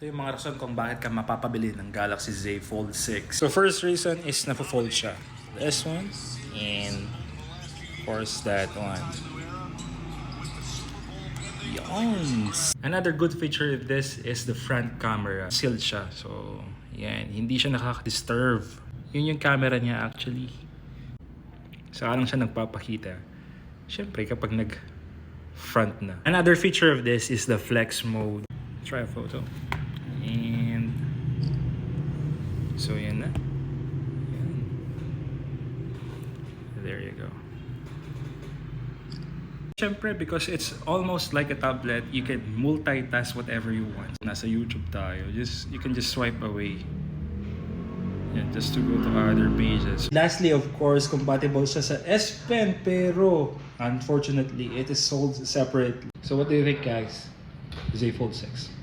Ito yung mga rason kung bakit ka mapapabili ng Galaxy Z Fold 6. So first reason is napo-fold siya. This one and of course that one. Yons! Another good feature of this is the front camera. Sealed siya. So yan, hindi siya nakaka-disturb. Yun yung camera niya actually. Saka lang siya nagpapakita. Siyempre kapag nag-front na. Another feature of this is the flex mode. Try a photo. And so yan na. Yan. There you go. Siyempre, because it's almost like a tablet, you can multitask whatever you want. Nasa YouTube tayo, you can just swipe away. Yan, just to go to other pages. Lastly, of course, compatible siya sa S Pen, pero unfortunately, it is sold separately. So what do you think, guys? Z Fold 6.